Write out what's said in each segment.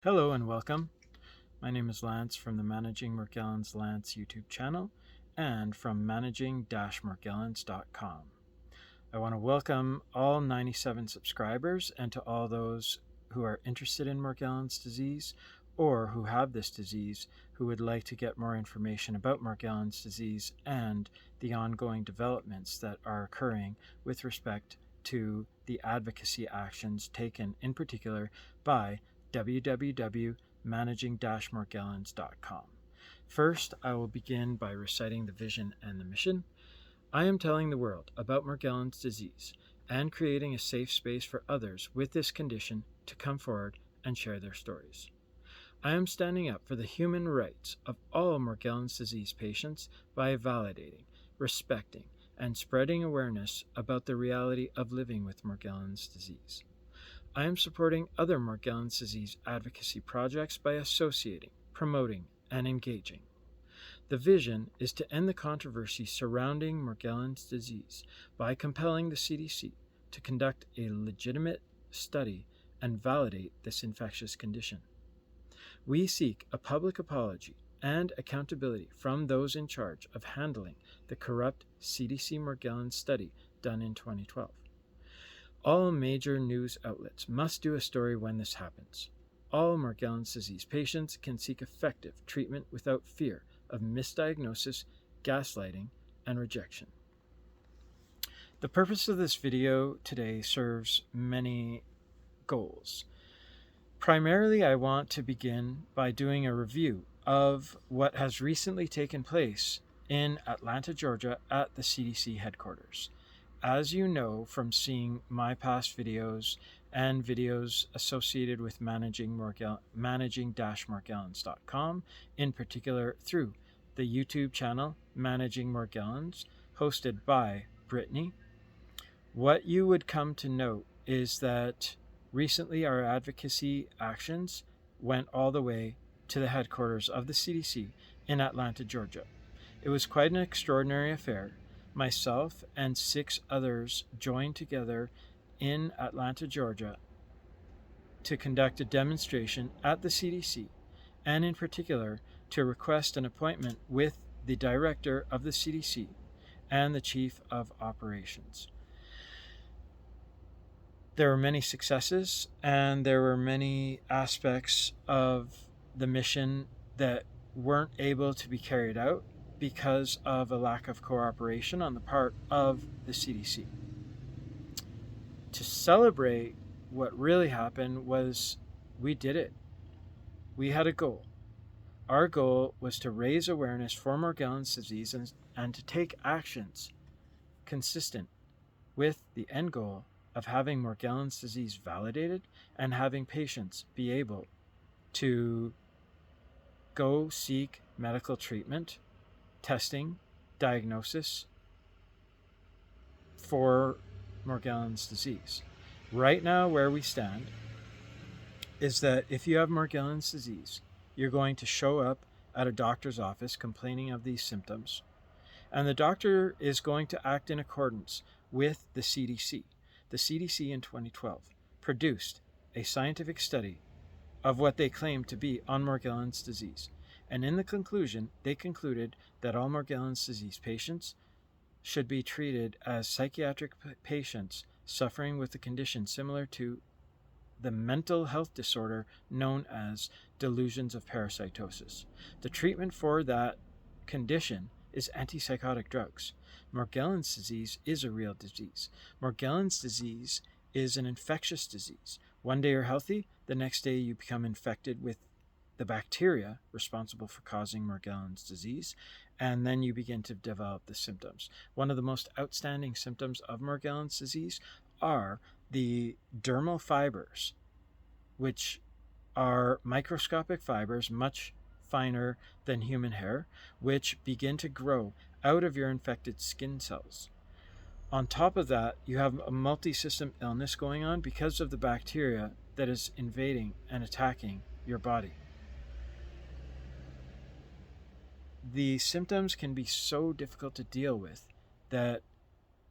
Hello and welcome. My name is Lance from the Managing Morgellons Lance YouTube channel and from managing-morgellons.com. I want to welcome all 97 subscribers and to all those who are interested in Morgellons disease or who have this disease who would like to get more information about Morgellons disease and the ongoing developments that are occurring with respect to the advocacy actions taken in particular by www.managing-morgellons.com. First, I will begin by reciting the vision and the mission. I am telling the world about Morgellons disease and creating a safe space for others with this condition to come forward and share their stories. I am standing up for the human rights of all Morgellons disease patients by validating, respecting, and spreading awareness about the reality of living with Morgellons disease. I am supporting other Morgellons disease advocacy projects by associating, promoting, and engaging. The vision is to end the controversy surrounding Morgellons disease by compelling the CDC to conduct a legitimate study and validate this infectious condition. We seek a public apology and accountability from those in charge of handling the corrupt CDC Morgellons study done in 2012. All major news outlets must do a story when this happens. All Morgellons disease patients can seek effective treatment without fear of misdiagnosis, gaslighting, and rejection. The purpose of this video today serves many goals. Primarily, I want to begin by doing a review of what has recently taken place in Atlanta, Georgia at the CDC headquarters. As you know from seeing my past videos and videos associated with managing-morgellons.com, in particular through the YouTube channel Managing Morgellons, hosted by Brittany, what you would come to note is that recently our advocacy actions went all the way to the headquarters of the CDC in Atlanta, Georgia. It was quite an extraordinary affair. Myself and 6 others joined together in Atlanta, Georgia to conduct a demonstration at the CDC, and in particular to request an appointment with the director of the CDC and the chief of operations. There were many successes and there were many aspects of the mission that weren't able to be carried out because of a lack of cooperation on the part of the CDC. To celebrate what really happened was we did it. We had a goal. Our goal was to raise awareness for Morgellons disease and to take actions consistent with the end goal of having Morgellons disease validated and having patients be able to go seek medical treatment, testing, diagnosis for Morgellons disease. Right now, where we stand is that if you have Morgellons disease, you're going to show up at a doctor's office complaining of these symptoms, and the doctor is going to act in accordance with the CDC. The CDC in 2012 produced a scientific study of what they claimed to be on Morgellons disease. And in the conclusion, they concluded that all Morgellons disease patients should be treated as psychiatric patients suffering with a condition similar to the mental health disorder known as delusions of parasitosis. The treatment for that condition is antipsychotic drugs. Morgellons disease is a real disease. Morgellons disease is an infectious disease. One day you're healthy, the next day you become infected with the bacteria responsible for causing Morgellons disease, and then you begin to develop the symptoms. One of the most outstanding symptoms of Morgellons disease are the dermal fibers, which are microscopic fibers, much finer than human hair, which begin to grow out of your infected skin cells. On top of that, you have a multi-system illness going on because of the bacteria that is invading and attacking your body. The symptoms can be so difficult to deal with that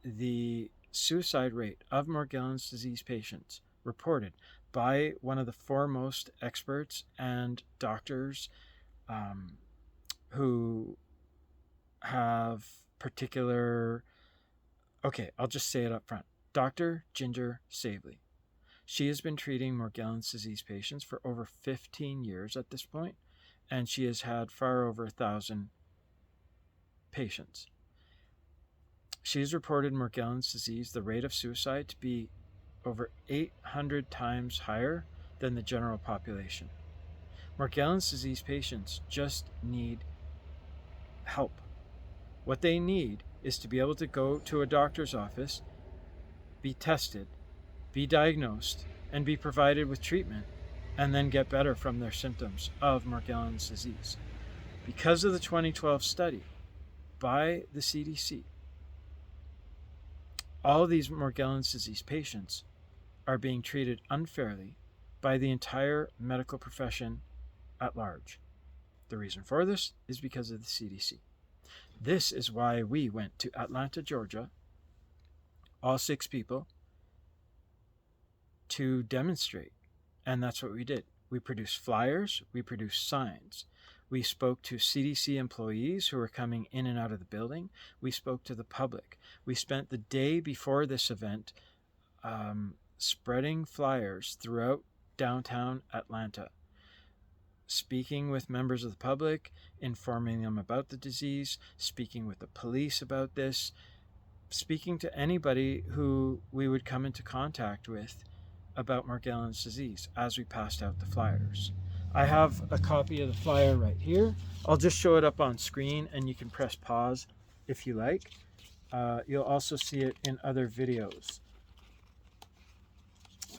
the suicide rate of Morgellons disease patients reported by one of the foremost experts and doctors who have particular... Okay, I'll just say it up front. Dr. Ginger Savely. She has been treating Morgellons disease patients for over 15 years at this point, and she has had far over 1,000 patients. She has reported Morgellons disease, the rate of suicide, to be over 800 times higher than the general population. Morgellons disease patients just need help. What they need is to be able to go to a doctor's office, be tested, be diagnosed, and be provided with treatment, and then get better from their symptoms of Morgellons disease. Because of the 2012 study by the CDC, all of these Morgellons disease patients are being treated unfairly by the entire medical profession at large. The reason for this is because of the CDC. This is why we went to Atlanta, Georgia, all 6 people, to demonstrate. And that's what we did. We produced flyers, we produced signs. We spoke to CDC employees who were coming in and out of the building. We spoke to the public. We spent the day before this event spreading flyers throughout downtown Atlanta, speaking with members of the public, informing them about the disease, speaking with the police about this, speaking to anybody who we would come into contact with about Morgellons disease as we passed out the flyers. I have a copy of the flyer right here. I'll just show it up on screen and you can press pause if you like. You'll also see it in other videos.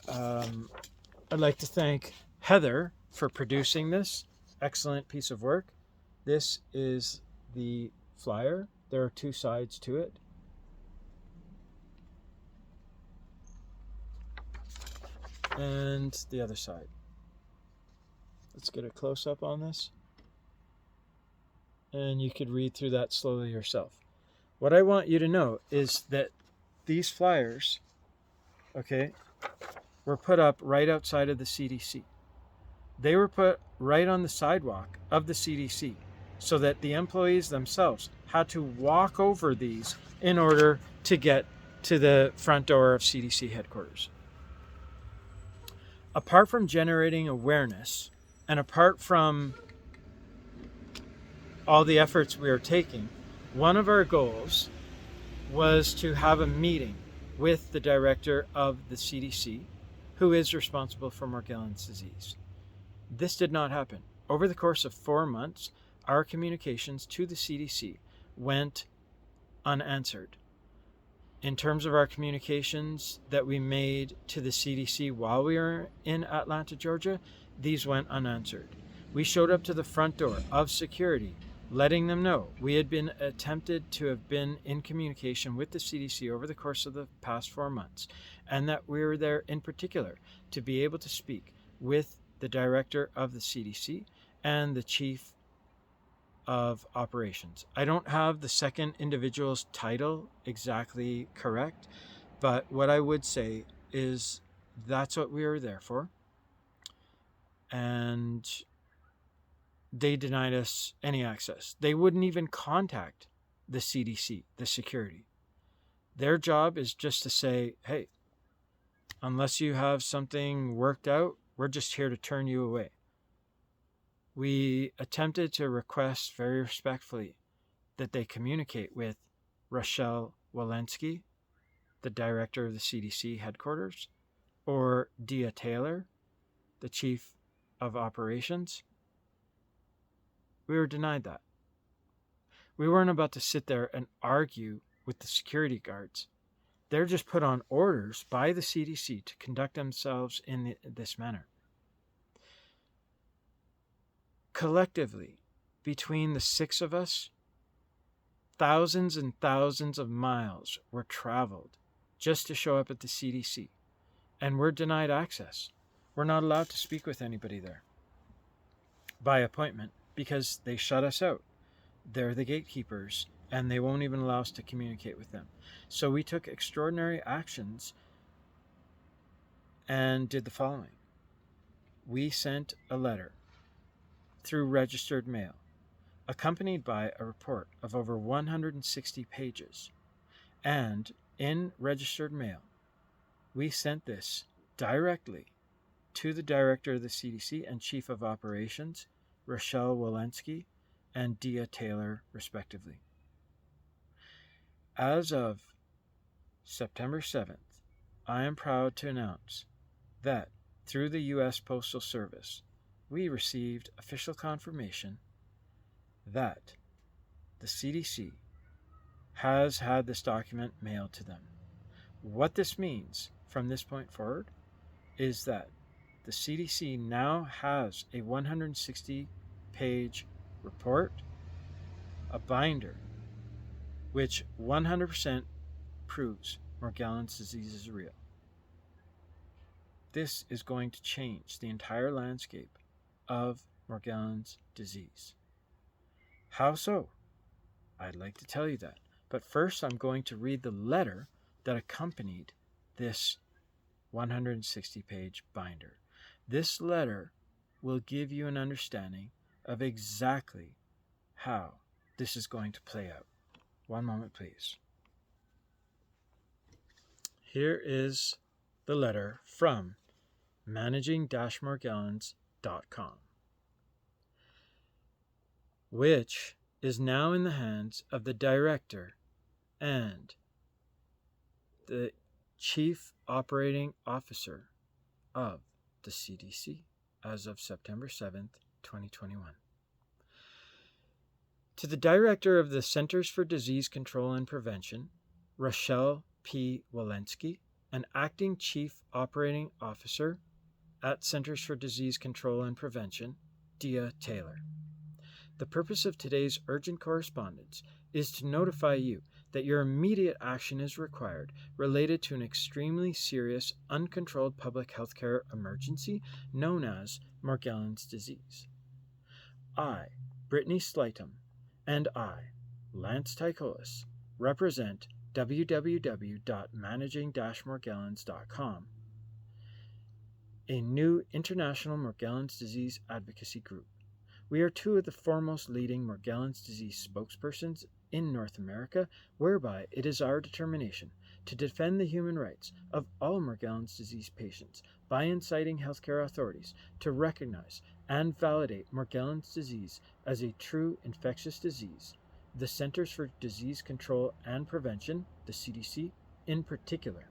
I'd like to thank Heather for producing this excellent piece of work. This is the flyer. There are 2 sides to it. And the other side. Let's get a close-up on this. And you could read through that slowly yourself. What I want you to know is that these flyers, okay, were put up right outside of the CDC. They were put right on the sidewalk of the CDC so that the employees themselves had to walk over these in order to get to the front door of CDC headquarters. Apart from generating awareness, and apart from all the efforts we are taking, one of our goals was to have a meeting with the director of the CDC, who is responsible for Morgellons disease. This did not happen. Over the course of 4 months, our communications to the CDC went unanswered. In terms of our communications that we made to the CDC while we were in Atlanta, Georgia, these went unanswered. We showed up to the front door of security, letting them know we had been attempted to have been in communication with the CDC over the course of the past 4 months, and that we were there in particular to be able to speak with the director of the CDC and the chief of operations. I don't have the second individual's title exactly correct, but what I would say is that's what we were there for. And they denied us any access. They wouldn't even contact the CDC, the security. Their job is just to say, hey, unless you have something worked out, we're just here to turn you away. We attempted to request very respectfully that they communicate with Rochelle Walensky, the director of the CDC headquarters, or Dia Taylor, the chief of operations. We were denied that. We weren't about to sit there and argue with the security guards. They're just put on orders by the CDC to conduct themselves in this manner. Collectively, between the 6 of us, thousands and thousands of miles were traveled just to show up at the CDC, and we're denied access. We're not allowed to speak with anybody there by appointment because they shut us out. They're the gatekeepers, and they won't even allow us to communicate with them. So we took extraordinary actions and did the following. we sent a letter through registered mail, accompanied by a report of over 160 pages. And in registered mail, we sent this directly to the director of the CDC and chief of operations, Rochelle Walensky and Dia Taylor, respectively. As of September 7th, I am proud to announce that through the U.S. Postal Service, we received official confirmation that the CDC has had this document mailed to them. What this means from this point forward is that the CDC now has a 160-page report, a binder, which 100% proves Morgellons disease is real. This is going to change the entire landscape of Morgellons disease. How so? I'd like to tell you that. But first, I'm going to read the letter that accompanied this 160-page binder. This letter will give you an understanding of exactly how this is going to play out. One moment, please. Here is the letter from managing-morgellons.com, which is now in the hands of the director and the chief operating officer of the CDC as of September 7th, 2021. To the director of the Centers for Disease Control and Prevention, Rochelle P. Walensky, and acting chief operating officer at Centers for Disease Control and Prevention, Dia Taylor. The purpose of today's urgent correspondence is to notify you that your immediate action is required related to an extremely serious, uncontrolled public health care emergency known as Morgellons disease. I, Brittany Slightum, and I, Lance Tykolis, represent www.managing-morgellons.com, a new international Morgellons disease advocacy group. We are two of the foremost leading Morgellons disease spokespersons in North America, whereby it is our determination to defend the human rights of all Morgellons disease patients by inciting healthcare authorities to recognize and validate Morgellons disease as a true infectious disease, the Centers for Disease Control and Prevention, the CDC, in particular.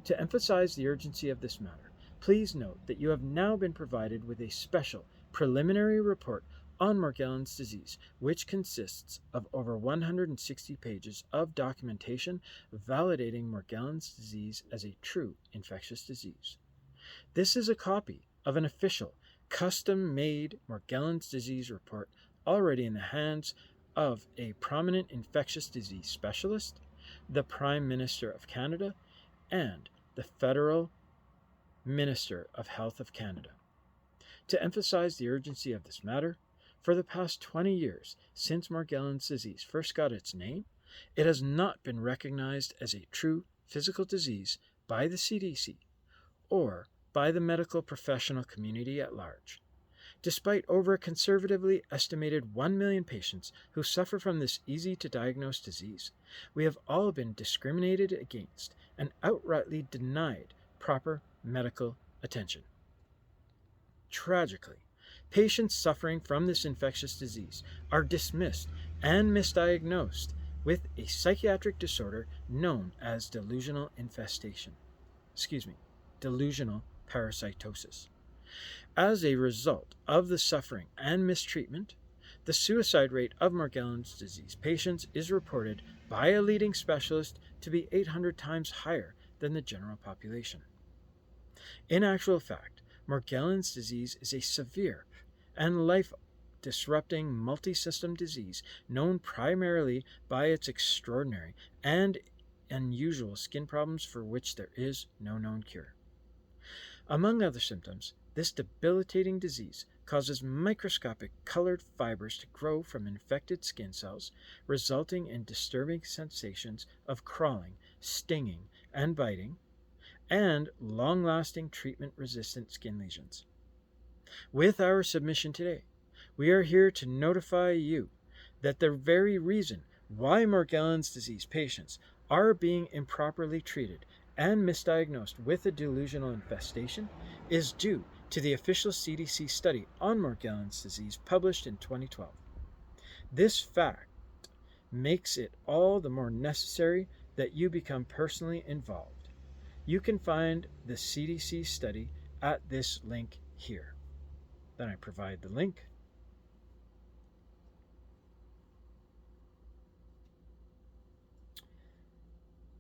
To emphasize the urgency of this matter, please note that you have now been provided with a special preliminary report on Morgellons disease, which consists of over 160 pages of documentation validating Morgellons disease as a true infectious disease. This is a copy of an official, custom-made Morgellons disease report already in the hands of a prominent infectious disease specialist, the Prime Minister of Canada, and the Federal Minister of Health of Canada. To emphasize the urgency of this matter, for the past 20 years since Morgellons disease first got its name, it has not been recognized as a true physical disease by the CDC or by the medical professional community at large. Despite over a conservatively estimated 1 million patients who suffer from this easy-to-diagnose disease, we have all been discriminated against and outrightly denied proper medical attention. Tragically, patients suffering from this infectious disease are dismissed and misdiagnosed with a psychiatric disorder known as delusional parasitosis. As a result of the suffering and mistreatment, the suicide rate of Morgellons disease patients is reported by a leading specialist to be 800 times higher than the general population. In actual fact, Morgellons disease is a severe and life-disrupting multi-system disease known primarily by its extraordinary and unusual skin problems for which there is no known cure. Among other symptoms, this debilitating disease causes microscopic colored fibers to grow from infected skin cells, resulting in disturbing sensations of crawling, stinging, and biting, and long-lasting treatment-resistant skin lesions. With our submission today, we are here to notify you that the very reason why Morgellons disease patients are being improperly treated and misdiagnosed with a delusional infestation is due to the official CDC study on Morgellons disease published in 2012. This fact makes it all the more necessary that you become personally involved. You can find the CDC study at this link here. Then I provide the link.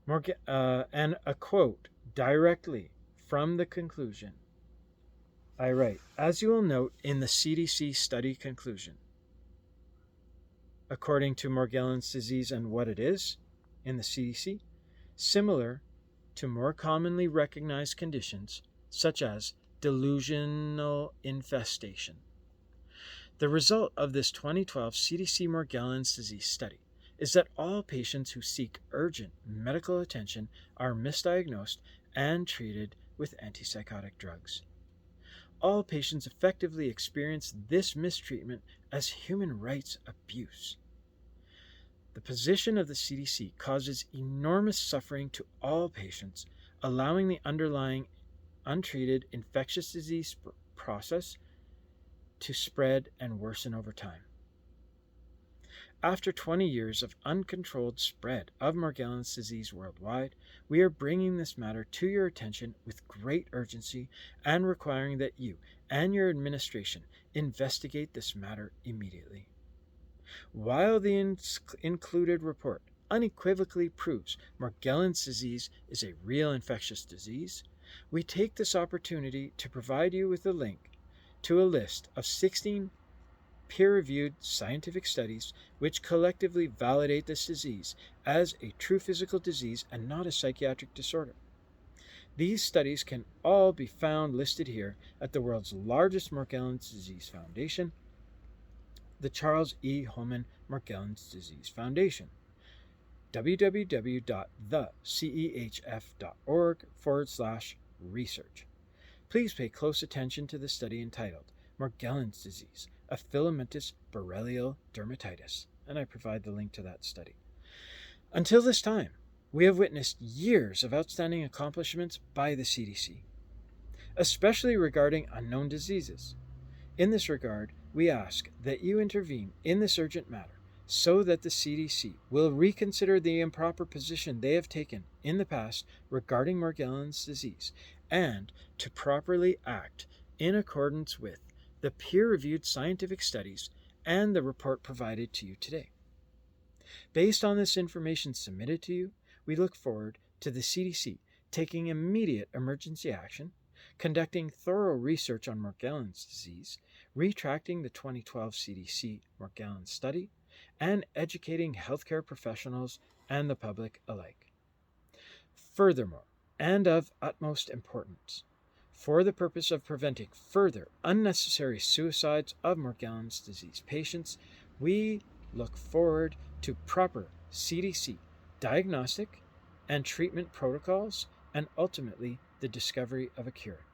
And a quote directly from the conclusion. I write, as you will note in the CDC study conclusion, according to Morgellons disease and what it is in the CDC, similar to more commonly recognized conditions such as delusional infestation. The result of this 2012 CDC Morgellons disease study is that all patients who seek urgent medical attention are misdiagnosed and treated with antipsychotic drugs. All patients effectively experience this mistreatment as human rights abuse. The position of the CDC causes enormous suffering to all patients, allowing the underlying untreated infectious disease process to spread and worsen over time. After 20 years of uncontrolled spread of Morgellons disease worldwide, we are bringing this matter to your attention with great urgency and requiring that you and your administration investigate this matter immediately. While the included report unequivocally proves Morgellons disease is a real infectious disease, we take this opportunity to provide you with a link to a list of 16 peer-reviewed scientific studies which collectively validate this disease as a true physical disease and not a psychiatric disorder. These studies can all be found listed here at the world's largest Morgellons disease foundation, the Charles E. Holman Morgellons Disease Foundation, www.thecehf.org/research. Please pay close attention to the study entitled Morgellons Disease, a filamentous borrelial dermatitis, and I provide the link to that study. Until this time, we have witnessed years of outstanding accomplishments by the CDC, especially regarding unknown diseases. In this regard, we ask that you intervene in this urgent matter so that the CDC will reconsider the improper position they have taken in the past regarding Morgellons disease and to properly act in accordance with the peer-reviewed scientific studies and the report provided to you today. Based on this information submitted to you, we look forward to the CDC taking immediate emergency action, conducting thorough research on Morgellons disease, retracting the 2012 CDC Morgellons study, and educating healthcare professionals and the public alike. Furthermore, and of utmost importance, for the purpose of preventing further unnecessary suicides of Morgellons disease patients, we look forward to proper CDC diagnostic and treatment protocols and ultimately the discovery of a cure.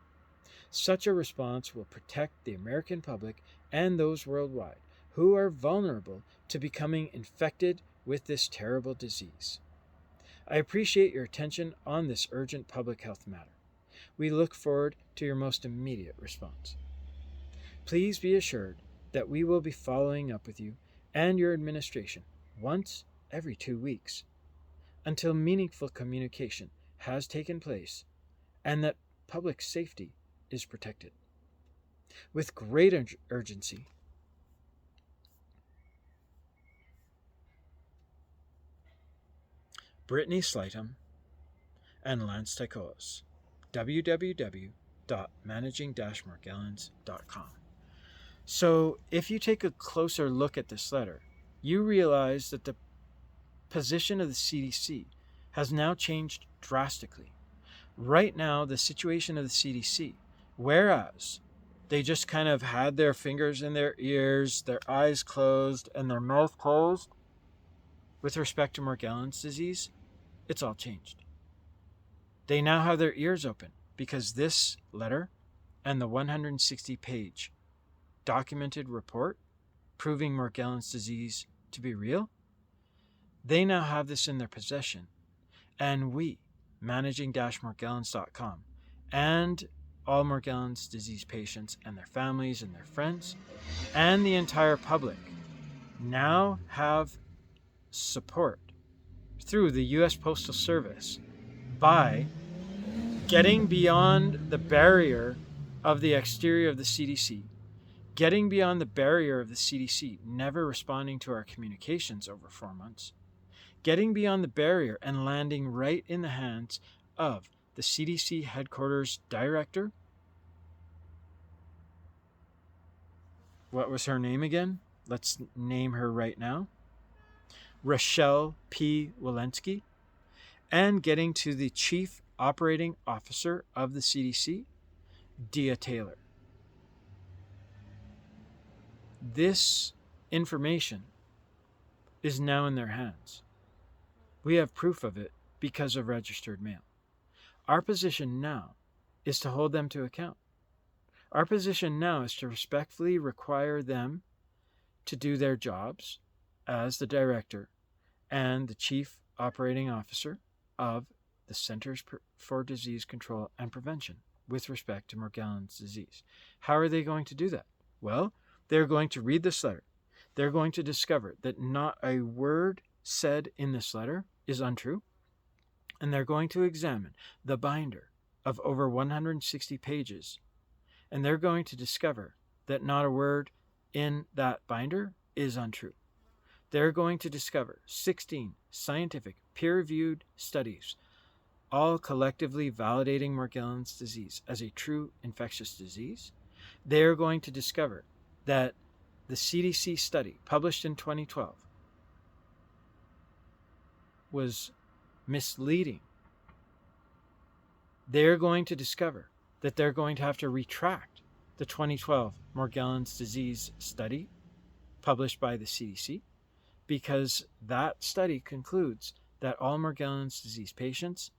Such a response will protect the American public and those worldwide who are vulnerable to becoming infected with this terrible disease. I appreciate your attention on this urgent public health matter. We look forward to your most immediate response. Please be assured that we will be following up with you and your administration once every 2 weeks until meaningful communication has taken place and that public safety is protected. With great urgency, Brittany Slightum and Lance Tykolos, www.managing-morgellons.com. So if you take a closer look at this letter, you realize that the position of the CDC has now changed drastically. Right now, the situation of the CDC, whereas they just kind of had their fingers in their ears, their eyes closed, and their mouth closed with respect to Morgellons disease, it's all changed. They now have their ears open because this letter and the 160-page documented report proving Morgellons disease to be real, they now have this in their possession. And we, managing-morgellons.com, and all Morgellons disease patients and their families and their friends, and the entire public, now have support through the U.S. Postal Service by getting beyond the barrier of the exterior of the CDC, getting beyond the barrier of the CDC never responding to our communications over 4 months, getting beyond the barrier and landing right in the hands of the CDC headquarters director. What was her name again? Let's name her right now. Rochelle P. Walensky. And getting to the Chief Operating Officer of the CDC, Dia Taylor. This information is now in their hands. We have proof of it because of registered mail. Our position now is to hold them to account. Our position now is to respectfully require them to do their jobs as the director and the chief operating officer of the Centers for Disease Control and Prevention with respect to Morgellons disease. How are they going to do that? Well, they're going to read this letter. They're going to discover that not a word said in this letter is untrue, and they're going to examine the binder of over 160 pages, and they're going to discover that not a word in that binder is untrue. They're going to discover 16 scientific peer-reviewed studies, all collectively validating Morgellons disease as a true infectious disease. They're going to discover that the CDC study published in 2012 was misleading. They're going to discover that they're going to have to retract the 2012 Morgellons disease study published by the CDC, because that study concludes that all Morgellons disease patients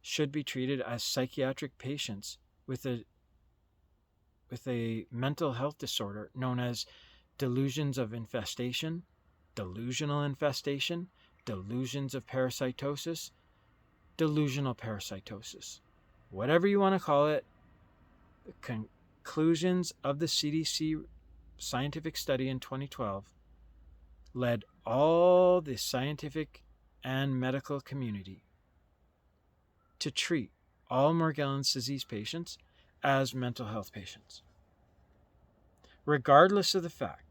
should be treated as psychiatric patients with a mental health disorder known as delusions of infestation, delusional infestation, delusions of parasitosis, delusional parasitosis. Whatever you want to call it, the conclusions of the CDC scientific study in 2012 led all the scientific and medical community to treat all Morgellons disease patients as mental health patients. Regardless of the fact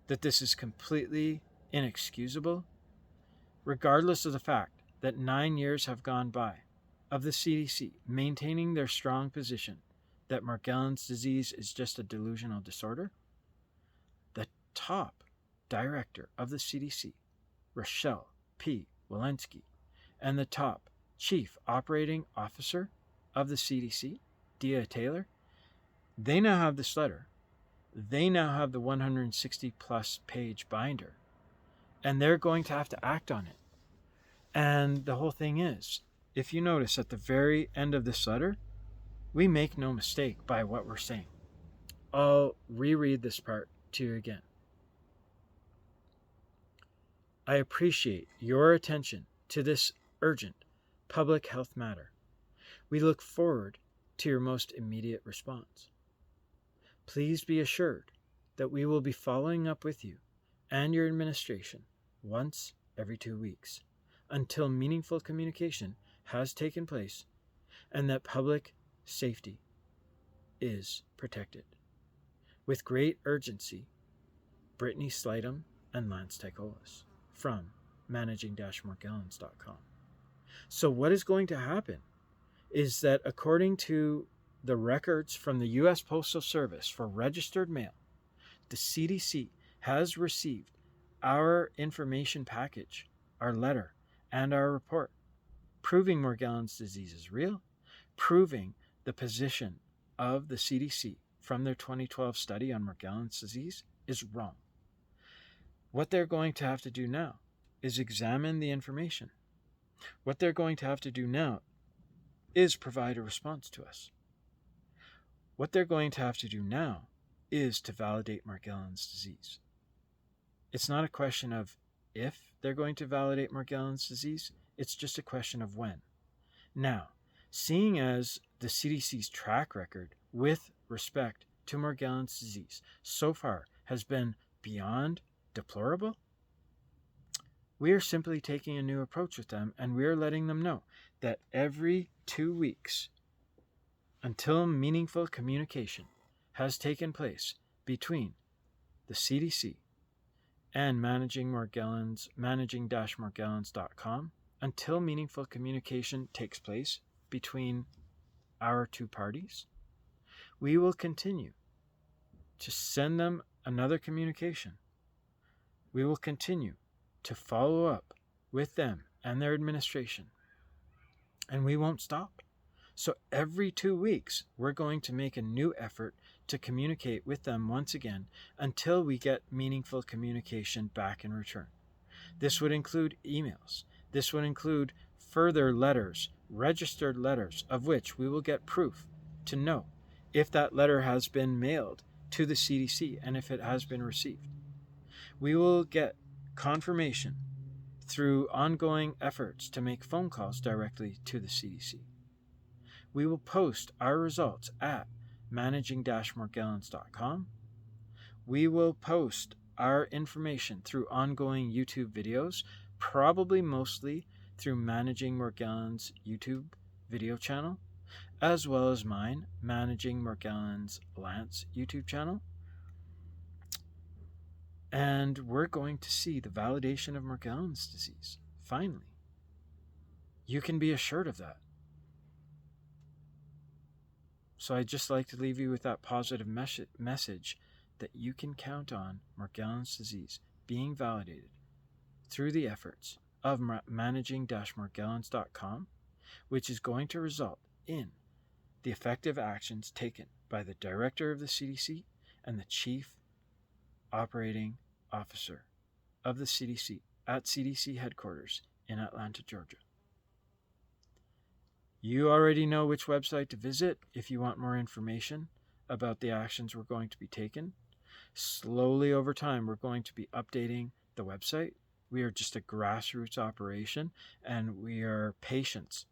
that this is completely inexcusable, regardless of the fact that 9 years have gone by of the CDC maintaining their strong position that Morgellons disease is just a delusional disorder, the top director of the CDC, Rochelle P. Walensky, and the top chief operating officer of the CDC, Dia Taylor, they now have this letter. They now have the 160 plus page binder, and they're going to have to act on it. And the whole thing is, if you notice at the very end of this letter, we make no mistake by what we're saying. I'll reread this part to you again. I appreciate your attention to this urgent public health matter. We look forward to your most immediate response. Please be assured that we will be following up with you and your administration once every 2 weeks until meaningful communication has taken place and that public safety is protected. With great urgency, Brittany Slightum and Lance Tykolis from managing-morgellons.com. So what is going to happen is that according to the records from the U.S. Postal Service for registered mail, the CDC has received our information package, our letter, and our report, proving Morgellons disease is real, proving the position of the CDC from their 2012 study on Morgellons disease is wrong. What they're going to have to do now is examine the information. What they're going to have to do now is provide a response to us. What they're going to have to do now is to validate Morgellons disease. It's not a question of if they're going to validate Morgellons disease, it's just a question of when. Now, seeing as the CDC's track record with respect to Morgellons disease so far has been beyond deplorable, we are simply taking a new approach with them, and we are letting them know that every 2 weeks, until meaningful communication has taken place between the CDC and managing-morgellons.com, until meaningful communication takes place between our two parties, we will continue to send them another communication. We will continue to follow up with them and their administration, and we won't stop. So every 2 weeks, we're going to make a new effort to communicate with them once again until we get meaningful communication back in return. This would include emails. This would include further letters, registered letters, of which we will get proof to know if that letter has been mailed to the CDC and if it has been received. We will get confirmation through ongoing efforts to make phone calls directly to the CDC. We will post our results at managing-morgellons.com. We will post our information through ongoing YouTube videos, probably mostly through Managing Morgellons YouTube video channel, as well as mine, Managing Morgellons Lance YouTube channel. And we're going to see the validation of Morgellons disease, finally. You can be assured of that. So I'd just like to leave you with that positive message that you can count on Morgellons disease being validated through the efforts of managing-morgellons.com, which is going to result in the effective actions taken by the director of the CDC and the chief operating officer of the CDC at CDC headquarters in Atlanta, Georgia. You already know which website to visit if you want more information about the actions we're going to be taking. Slowly over time, we're going to be updating the website. We are just a grassroots operation, and we are patients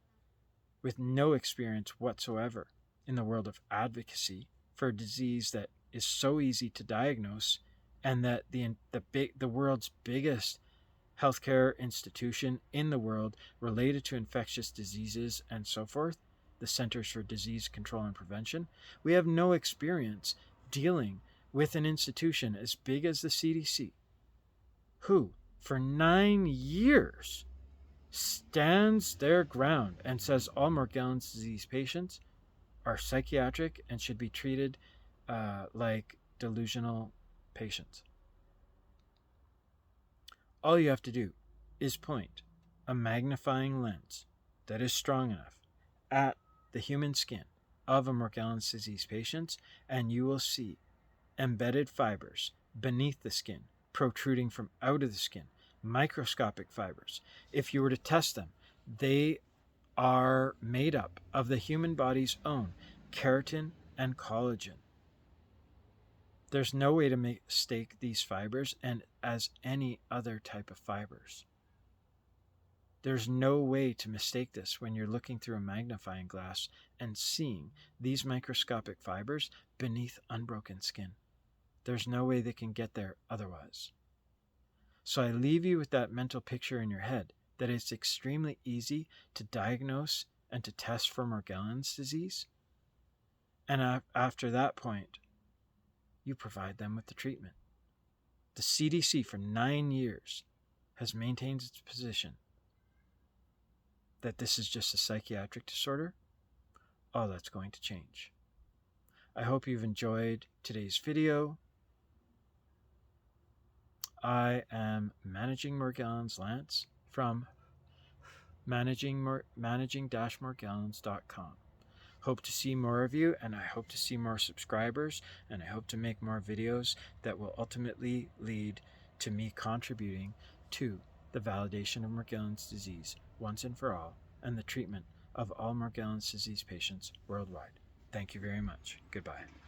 with no experience whatsoever in the world of advocacy for a disease that is so easy to diagnose, and that the world's biggest healthcare institution in the world related to infectious diseases and so forth, the Centers for Disease Control and Prevention, we have no experience dealing with an institution as big as the CDC, who for 9 years stands their ground and says all Morgellons disease patients are psychiatric and should be treated like delusional patients. All you have to do is point a magnifying lens that is strong enough at the human skin of a Morgellons disease patient, and you will see embedded fibers beneath the skin, protruding from out of the skin, microscopic fibers. If you were to test them, they are made up of the human body's own keratin and collagen. There's no way to mistake these fibers and as any other type of fibers. There's no way to mistake this when you're looking through a magnifying glass and seeing these microscopic fibers beneath unbroken skin. There's no way they can get there otherwise. So I leave you with that mental picture in your head that it's extremely easy to diagnose and to test for Morgellons disease. And after that point, you provide them with the treatment. The CDC for 9 years has maintained its position that this is just a psychiatric disorder. All that's going to change. I hope you've enjoyed today's video. I am Managing Morgellons Lance from managing-morgellons.com. Hope to see more of you, and I hope to see more subscribers, and I hope to make more videos that will ultimately lead to me contributing to the validation of Morgellons disease once and for all, and the treatment of all Morgellons disease patients worldwide. Thank you very much. Goodbye.